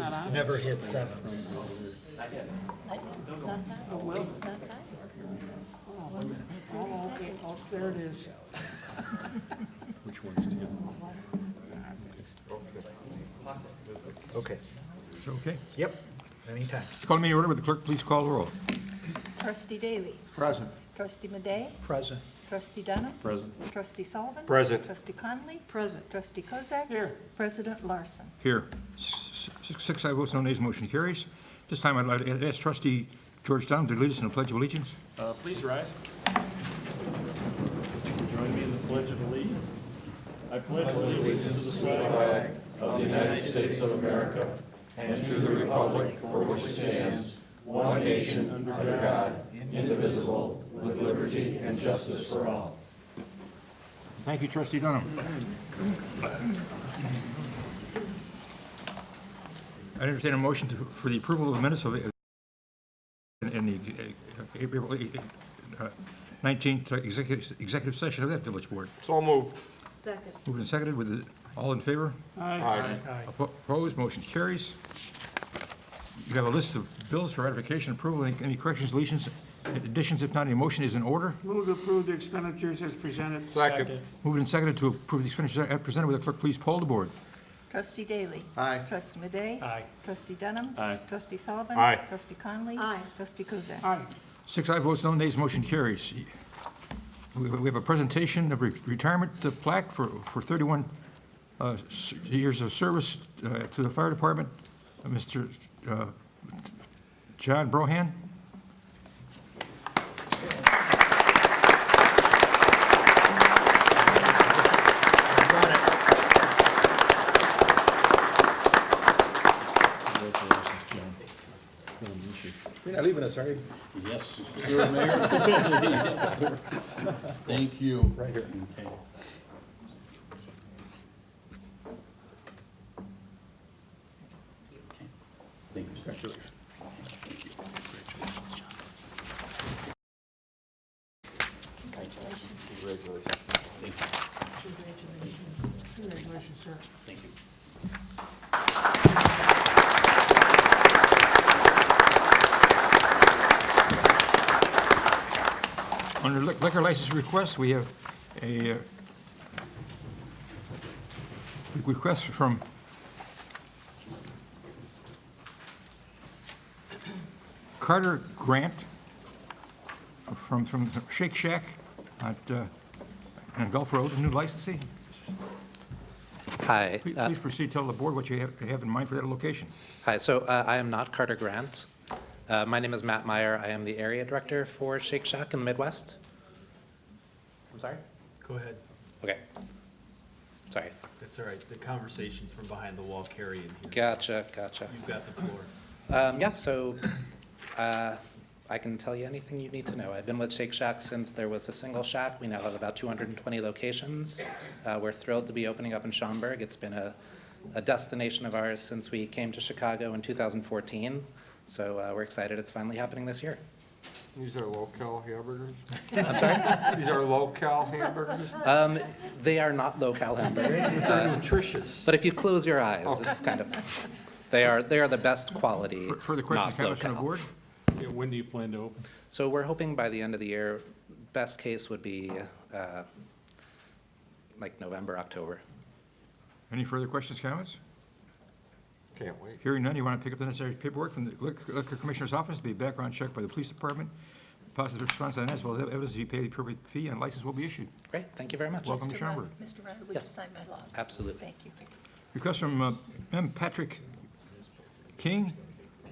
not on. Never hit 7. It's not time. Oh, well. It's not time. Oh, okay, oh, there it is. Which one's 10? Okay. Okay. Yep, anytime. Let's call the meeting order. Would the clerk please call the roll? Trustee Daly. Present. Trustee Madej. Present. Trustee Dunham. Present. Trustee Sullivan. Present. Trustee Conley. Present. Trustee Kozak. Here. President Larson. Here. Six ayes, votes no nays, motion carries. This time I'd like to ask Trustee George Dunham to lead us in the Pledge of Allegiance. Please rise. Join me in the Pledge of Allegiance. I pledge allegiance to the flag of the United States of America and to the republic for which it stands, one nation under God, indivisible, with liberty and justice for all. Thank you, Trustee Dunham. I entertain a motion for the approval of the minutes of in the April 19th executive session of that village board. So moved. Second. Moved and seconded with all in favor? Aye. Opposed, motion carries. You have a list of bills for ratification, approval, any corrections, deletions, additions. If not, any motion is in order. Move to approve the expenditures as presented. Second. Moved and seconded to approve the expenditures as presented. Will the clerk please poll the board? Trustee Daly. Aye. Trustee Madej. Aye. Trustee Dunham. Aye. Trustee Sullivan. Aye. Trustee Conley. Aye. Trustee Kozak. Aye. 6 ayes, votes no nays, motion carries. We have a presentation of retirement plaque for 31 years of service to the fire department. Mr. John Brohan. You're not leaving us, are you? Yes, sir, Mayor. Thank you. Right here. Okay. Thank you. Congratulations. Congratulations. Thank you. Congratulations, sir. Thank you. Under liquor license request, we have a request from Carter Grant from Shake Shack on Gulf Road, a new licensee. Hi. Please proceed, tell the board what you have in mind for that location. Hi. So I am not Carter Grant. My name is Matt Meyer. I am the area director for Shake Shack in the Midwest. I'm sorry? Go ahead. Okay. Sorry. That's all right. The conversations from behind the wall carry in here. Gotcha. You've got the floor. Yeah, so I can tell you anything you need to know. I've been with Shake Shack since there was a single shack. We now have about 220 locations. We're thrilled to be opening up in Schaumburg. It's been a destination of ours since we came to Chicago in 2014. So we're excited it's finally happening this year. These are low-cal hamburgers? I'm sorry? These are low-cal hamburgers? They are not low-cal hamburgers. They're nutritious. But if you close your eyes, it's kind of, they are the best quality, Further questions, not comments from the low-cal. board? Yeah, when do you plan to open? So we're hoping by the end of the year, best case would be like November, October. Any further questions, comments? Can't wait. Hearing none, you want to pick up the necessary paperwork from the Liquor Commissioner's office, be background checked by the police department. Positive response on that, as well as evidence you pay the appropriate fee and license will be issued. Great, thank you very much. Welcome to Schaumburg. Mr. Runner, would you Yes. sign my law? Absolutely. Thank you. Request from M. Patrick King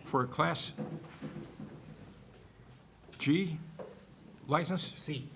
for a Class G license, C.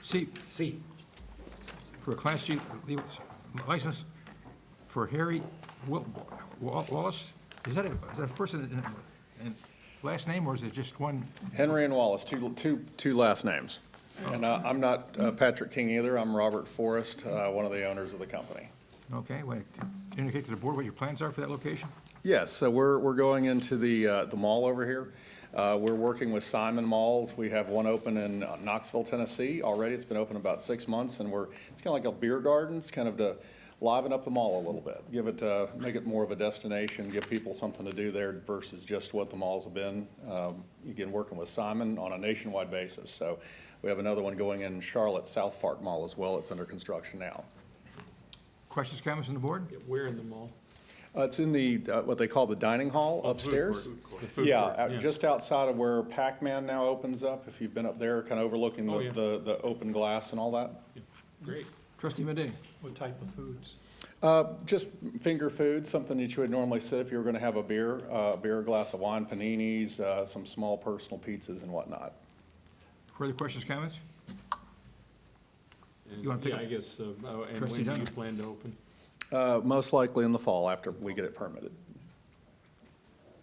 C, for a Class G license for Harry Wallace. Is that a first and last name, or is it just one? Henry and Wallace, two last names. And I'm not Patrick King either. I'm Robert Forrest, one of the owners of the company. Okay, well, indicate to the board what your plans are for that location? Yes, so we're going into the mall over here. We're working with Simon Malls. We have one open in Knoxville, Tennessee already. It's been open about 6 months, and it's kind of like a beer garden. It's kind of to liven up the mall a little bit. Give it, make it more of a destination, give people something to do there versus just what the malls have been. Again, working with Simon on a nationwide basis. So we have another one going in Charlotte, South Park Mall as well. It's under construction now. Questions, comments from the board? Where in the mall? It's in the, what they call the dining hall upstairs. The food Yeah, court, just outside of where Pac-Man now opens up, if you've been up there, kind of overlooking Oh, yeah. the open glass and all that. Great. Trustee Madey? What type of foods? Just finger food, something that you would normally sit if you were gonna have a beer, a glass of wine, paninis, some small personal pizzas and whatnot. Further questions, comments? And, You wanna pick yeah, up? I guess so. And Trustee when do you Dunham. plan to open? Most likely in the fall after we get it permitted.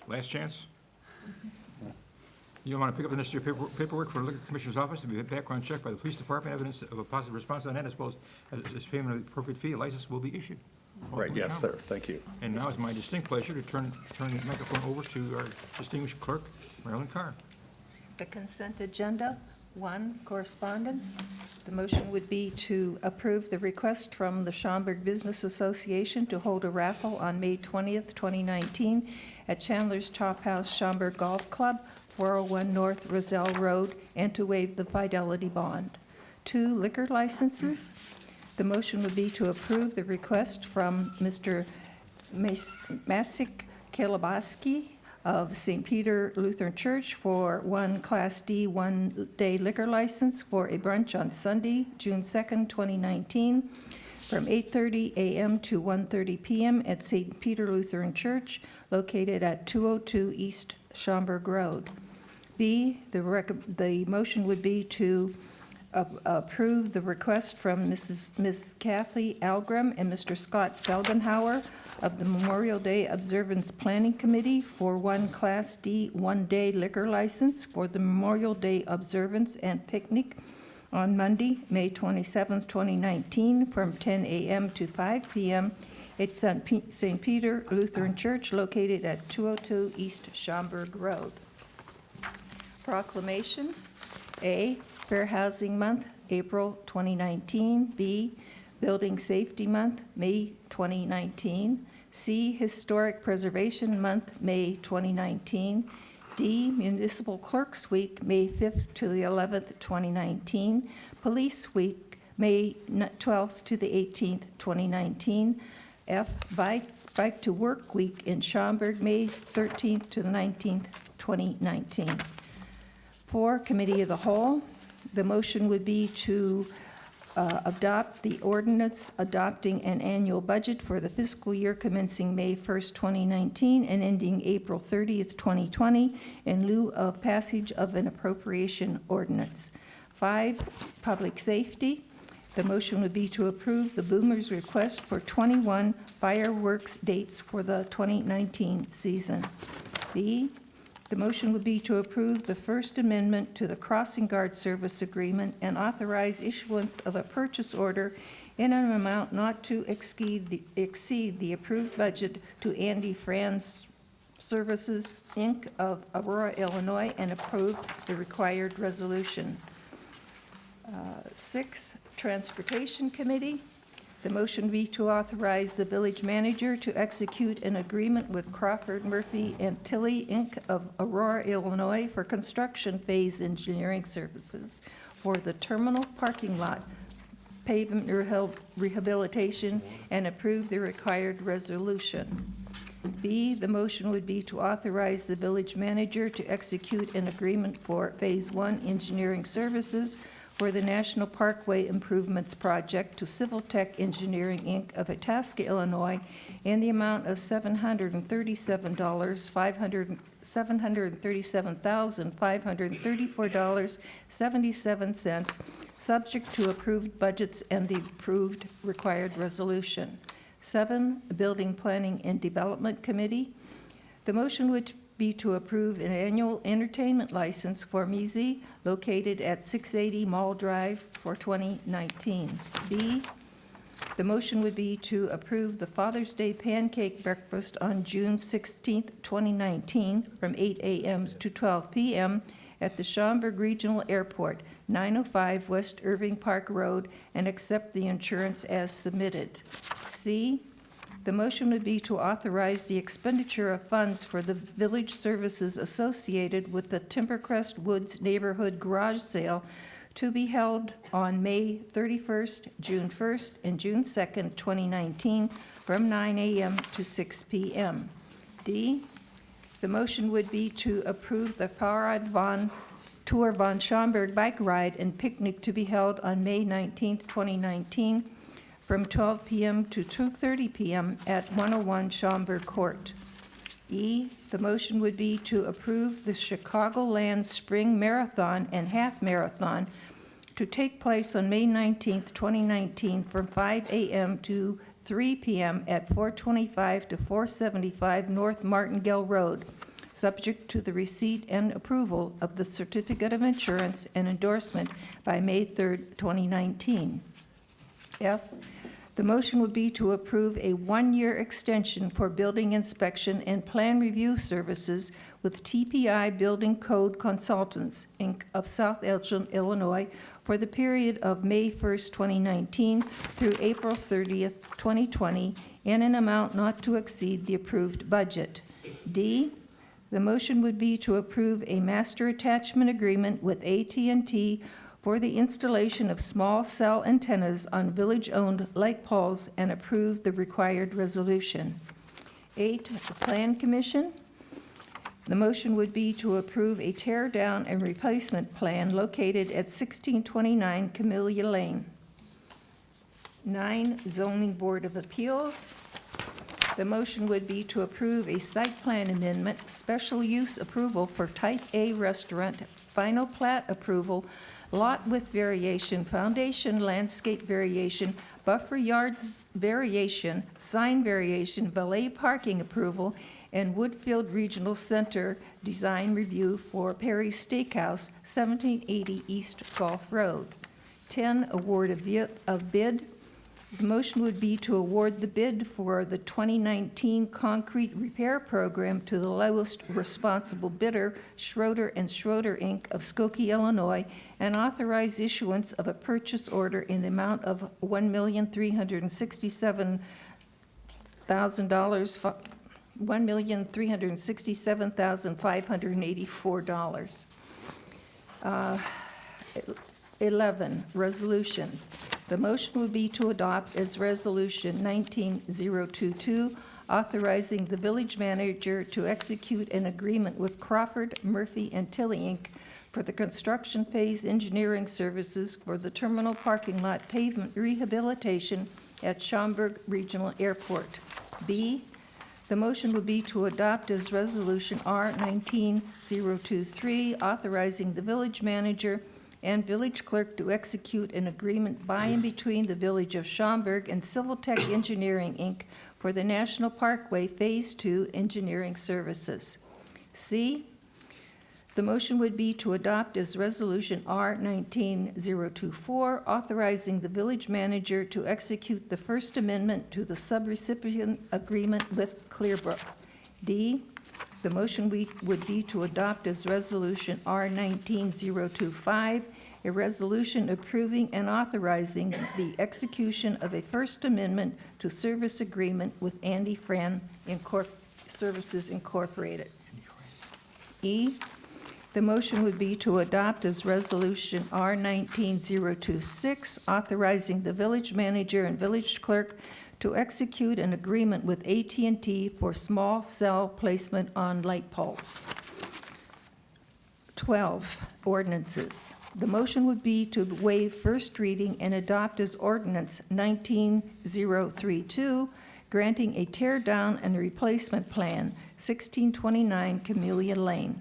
Last chance? You want to pick up the necessary paperwork for the Liquor Commissioner's office to be background checked by the police department. Evidence of a positive response on that, as well as payment of the appropriate fee, a license will be issued. Right, Welcome, yes, Schaumburg. sir, thank you. And now it's my distinct pleasure to turn the microphone over to our distinguished clerk, Marilyn Carr. The consent agenda, 1, correspondence. The motion would be to approve the request from the Schaumburg Business Association to hold a raffle on May 20th, 2019 at Chandler's Chop House Schaumburg Golf Club, 401 North Roselle Road, and to waive the fidelity bond. 2, liquor licenses. The motion would be to approve the request from Mr. Masik Kielabowski of St. Peter Lutheran Church for 1 Class D 1-day liquor license for a brunch on Sunday, June 2nd, 2019, from 8:30 a.m. to 1:30 p.m. at St. Peter Lutheran Church, located at 202 East Schaumburg Road. B, the motion would be to approve the request from Ms. Kathy Algram and Mr. Scott Felgenhauer of the Memorial Day Observance Planning Committee for 1 Class D 1-day liquor license for the Memorial Day Observance and Picnic on Monday, May 27th, 2019, from 10 a.m. to 5 p.m. at St. Peter Lutheran Church, located at 202 East Schaumburg Road. Proclamations. A, Fair Housing Month, April 2019. B, Building Safety Month, May 2019. C, Historic Preservation Month, May 2019. D, Municipal Clerks Week, May 5th to the 11th, 2019. Police Week, May 12th to the 18th, 2019. F, Bike to Work Week in Schaumburg, May 13th to the 19th, 2019. 4, Committee of the Whole. The motion would be to adopt the ordinance adopting an annual budget for the fiscal year commencing May 1st, 2019 and ending April 30th, 2020 in lieu of passage of an appropriation ordinance. 5, Public Safety. The motion would be to approve the Boomers' request for 21 fireworks dates for the 2019 season. B, the motion would be to approve the First Amendment to the Crossing Guard Service Agreement and authorize issuance of a purchase order in an amount not to exceed the approved budget to Andy Franz Services, Inc. of Aurora, Illinois, and approve the required resolution. 6, Transportation Committee. The motion would be to authorize the village manager to execute an agreement with Crawford, Murphy, and Tilley, Inc. of Aurora, Illinois, for construction phase engineering services for the terminal parking lot pavement rehabilitation and approve the required resolution. B, the motion would be to authorize the village manager to execute an agreement for Phase 1 engineering services for the National Parkway Improvements Project to Civil Tech Engineering, Inc. of Itasca, Illinois, in the amount of $737,534.77, subject to approved budgets and the approved required resolution. 7, Building Planning and Development Committee. The motion would be to approve an annual entertainment license for Mizi located at 680 Mall Drive for 2019. B, the motion would be to approve the Father's Day Pancake Breakfast on June 16th, 2019 from 8 a.m. to 12 p.m. at the Schaumburg Regional Airport, 905 West Irving Park Road, and accept the insurance as submitted. C, the motion would be to authorize the expenditure of funds for the village services associated with the Timbercrest Woods Neighborhood Garage Sale to be held on May 31st, June 1st, and June 2nd, 2019, from 9 a.m. to 6 p.m. D, the motion would be to approve the Fahrrad von Tour von Schaumburg bike ride and picnic to be held on May 19th, 2019, from 12 p.m. to 2:30 p.m. at 101 Schaumburg Court. E, the motion would be to approve the Chicagoland Spring Marathon and Half Marathon to take place on May 19th, 2019, from 5 a.m. to 3 p.m. at 425 to 475 North Martingale Road, subject to the receipt and approval of the certificate of insurance and endorsement by May 3rd, 2019. F, the motion would be to approve a one-year extension for building inspection and plan review services with TPI Building Code Consultants, Inc. of South Elgin, Illinois, for the period of May 1st, 2019 through April 30th, 2020, in an amount not to exceed the approved budget. D, the motion would be to approve a master attachment agreement with AT&T for the installation of small cell antennas on village-owned light poles and approve the required resolution. 8, the Plan Commission. The motion would be to approve a tear-down and replacement plan located at 1629 Camellia Lane. 9, Zoning Board of Appeals. The motion would be to approve a site plan amendment, special use approval for Type A restaurant, final plat approval, lot width variation, foundation landscape variation, buffer yards variation, sign variation, valet parking approval, and Woodfield Regional Center design review for Perry's Steakhouse, 1780 East Gulf Road. 10, award of bid. The motion would be to award the bid for the 2019 concrete repair program to the lowest responsible bidder, Schroeder and Schroeder, Inc. of Skokie, Illinois, and authorize issuance of a purchase order in the amount of $1,367,584. $1,367,584. 11, resolutions. The motion would be to adopt as Resolution 19022, authorizing the village manager to execute an agreement with Crawford, Murphy, and Tilly, Inc. for the construction phase engineering services for the terminal parking lot pavement rehabilitation at Schaumburg Regional Airport. B, the motion would be to adopt as Resolution R 19023, authorizing the village manager and village clerk to execute an agreement by and between the Village of Schaumburg and Civil Tech Engineering, Inc. for the National Parkway Phase 2 engineering services. C, the motion would be to adopt as Resolution R 19024, authorizing the village manager to execute the First Amendment to the subrecipient agreement with Clearbrook. D, the motion would be to adopt as Resolution R 19025, a resolution approving and authorizing the execution of a First Amendment to service agreement with Andy Fran Services Incorporated. E, the motion would be to adopt as Resolution R 19026, authorizing the village manager and village clerk to execute an agreement with AT&T for small cell placement on light poles. 12, ordinances. The motion would be to waive first reading and adopt as ordinance 19032, granting a tear down and replacement plan, 1629 Camellia Lane.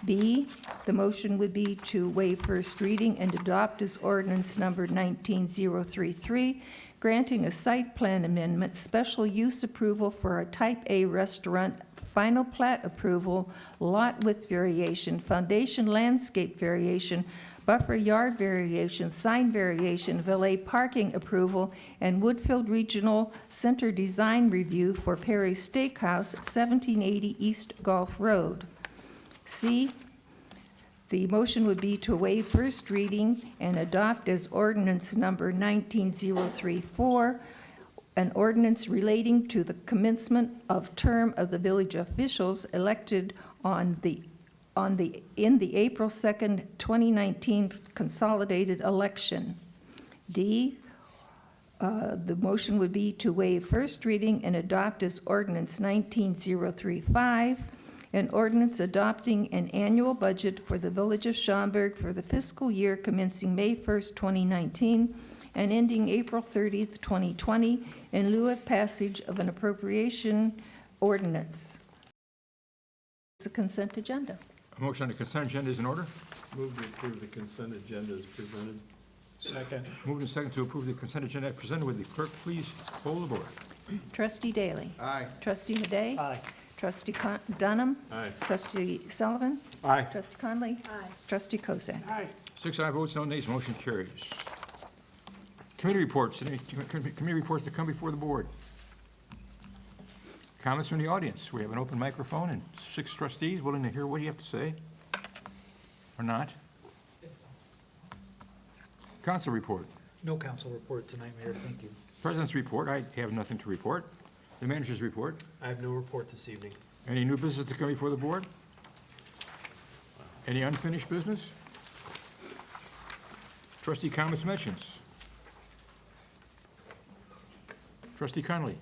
B, the motion would be to waive first reading and adopt as ordinance number 19033, granting a site plan amendment, special use approval for a Type A restaurant, final plat approval, lot width variation, foundation landscape variation, buffer yard variation, sign variation, valet parking approval, and Woodfield Regional Center design review for Perry's Steakhouse, 1780 East Gulf Road. C, the motion would be to waive first reading and adopt as ordinance number 19034, an ordinance relating to the commencement of term of the village officials elected in the April 2nd, 2019 consolidated election. D, the motion would be to waive first reading and adopt as ordinance 19035, an ordinance adopting an annual budget for the village of Schaumburg for the fiscal year commencing May 1st, 2019, and ending April 30th, 2020, in lieu of passage of an appropriation ordinance. It's a consent agenda. A motion on the consent agenda is in order. Move to approve the consent agenda as presented. Second. Moved and second to approve the consent agenda as presented. Would the clerk please poll the board? Trustee Daly. Aye. Trustee Madey. Aye. Trustee Dunham. Aye. Trustee Sullivan. Aye. Trustee Conley. Aye. Trustee Kozak. Aye. 6 ayes, votes, no nays, motion carries. Committee reports. Any committee reports to come before the board? Comments from the audience? We have an open microphone and 6 trustees willing to hear what you have to say, or not. Council report. No council report tonight, Mayor, thank you. President's report. I have nothing to report. The manager's report. I have no report this evening. Any new business to come before the board? Any unfinished business? Trustee comments, mentions? Trustee Conley?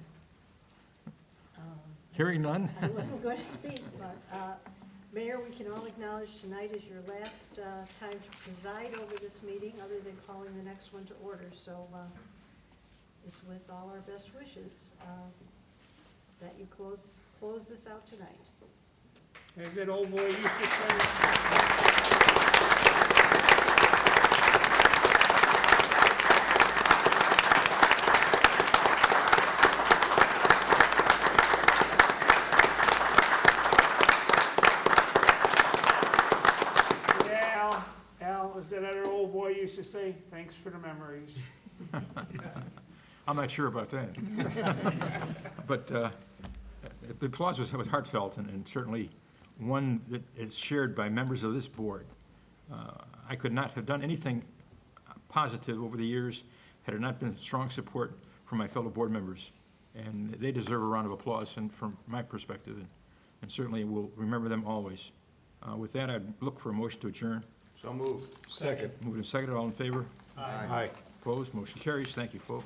Hearing none? I wasn't going to speak, but, Mayor, we can all acknowledge tonight is your last time to preside over this meeting, other than calling the next one to order. So it's with all our best wishes that you close this out tonight. As that old boy used to say. Yeah, Al, as that other old boy used to say, thanks for the memories. I'm not sure about that. But the applause was heartfelt and certainly one that is shared by members of this board. I could not have done anything positive over the years had it not been strong support from my fellow board members. And they deserve a round of applause and from my perspective, and certainly we'll remember them always. With that, I'd look for a motion to adjourn. So moved. Second. Moved and seconded, all in favor? Aye. Opposed, motion carries. Thank you, folks.